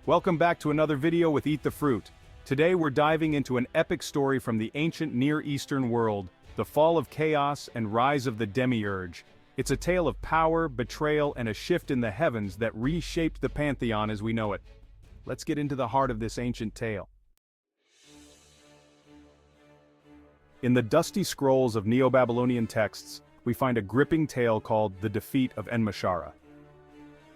Welcome back to another video with Eat the Fruit. Today we're diving into an epic story from the ancient Near Eastern world, the fall of chaos and rise of the Demiurge. It's a tale of power, betrayal, and a shift in the heavens that reshaped the pantheon as we know it. Let's get into the heart of this ancient tale. In the dusty scrolls of Neo-Babylonian texts, we find a gripping tale called the Defeat of Enmesharra.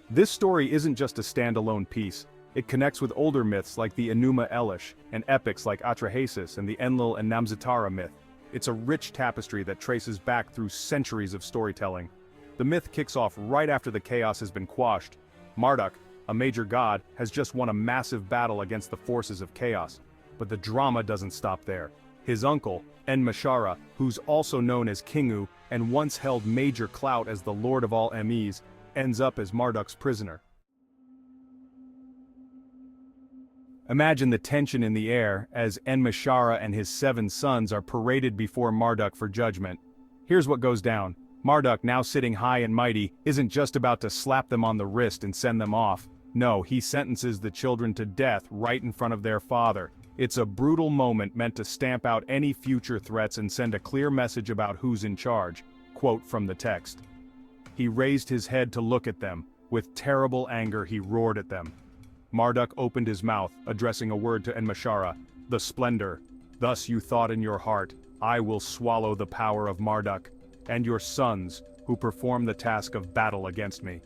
This story isn't just a standalone piece. It connects with older myths like the Enuma Elish, and epics like Atrahasis and the Enlil and Namzatara myth. It's a rich tapestry that traces back through centuries of storytelling. The myth kicks off right after the chaos has been quashed. Marduk, a major god, has just won a massive battle against the forces of chaos. But the drama doesn't stop there. His uncle, Enmesharra, who's also known as Kingu, and once held major clout as the Lord of all Emmys, ends up as Marduk's prisoner. Imagine the tension in the air as Enmesharra and his 7 sons are paraded before Marduk for judgment. Here's what goes down. Marduk, now sitting high and mighty, isn't just about to slap them on the wrist and send them off. No, he sentences the children to death right in front of their father. It's a brutal moment meant to stamp out any future threats and send a clear message about who's in charge. Quote from the text. He raised his head to look at them. With terrible anger he roared at them. Marduk opened his mouth, addressing a word to Enmesharra, the splendor. Thus you thought in your heart, I will swallow the power of Marduk, and your sons, who perform the task of battle against me.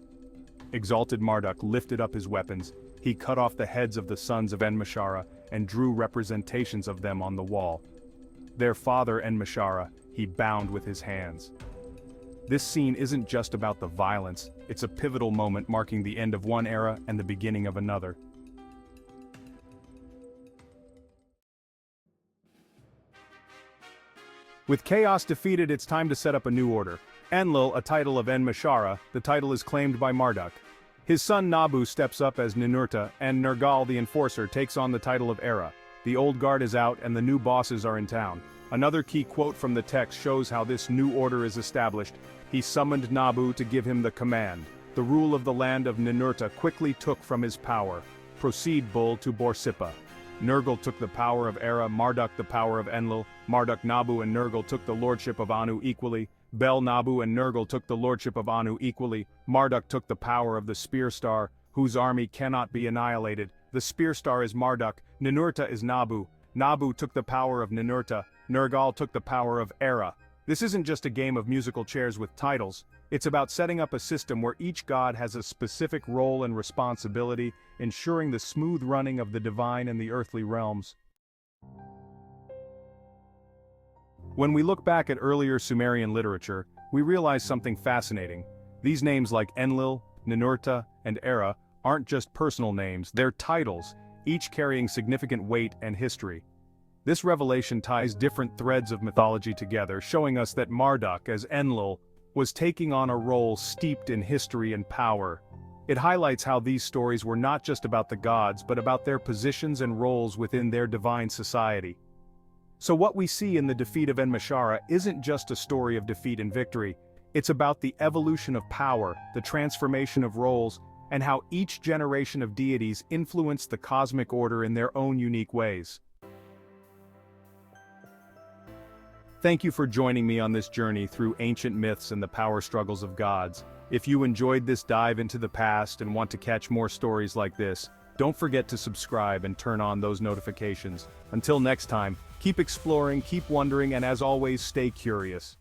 Exalted Marduk lifted up his weapons. He cut off the heads of the sons of Enmesharra, and drew representations of them on the wall. Their father Enmesharra, he bound with his hands. This scene isn't just about the violence, it's a pivotal moment marking the end of one era and the beginning of another. With chaos defeated, it's time to set up a new order. Enlil, a title of Enmesharra, the title is claimed by Marduk. His son Nabu steps up as Ninurta, and Nergal the Enforcer takes on the title of Erra. The old guard is out and the new bosses are in town. Another key quote from the text shows how this new order is established. He summoned Nabu to give him the command. The rule of the land of Ninurta quickly took from his power. Proceed, Bull, to Borsippa. Nergal took the power of Erra, Marduk the power of Enlil. Marduk, Nabu, and Nergal took the lordship of Anu equally. Bel, Nabu, and Nergal took the lordship of Anu equally. Marduk took the power of the Spear Star, whose army cannot be annihilated. The Spear Star is Marduk, Ninurta is Nabu. Nabu took the power of Ninurta, Nergal took the power of Erra. This isn't just a game of musical chairs with titles, it's about setting up a system where each god has a specific role and responsibility, ensuring the smooth running of the divine and the earthly realms. When we look back at earlier Sumerian literature, we realize something fascinating. These names like Enlil, Ninurta, and Erra aren't just personal names, they're titles, each carrying significant weight and history. This revelation ties different threads of mythology together, showing us that Marduk, as Enlil, was taking on a role steeped in history and power. It highlights how these stories were not just about the gods but about their positions and roles within their divine society. So what we see in the Defeat of Enmesharra isn't just a story of defeat and victory, it's about the evolution of power, the transformation of roles, and how each generation of deities influenced the cosmic order in their own unique ways. Thank you for joining me on this journey through ancient myths and the power struggles of gods. If you enjoyed this dive into the past and want to catch more stories like this, don't forget to subscribe and turn on those notifications. Until next time, keep exploring, keep wondering, and as always, stay curious.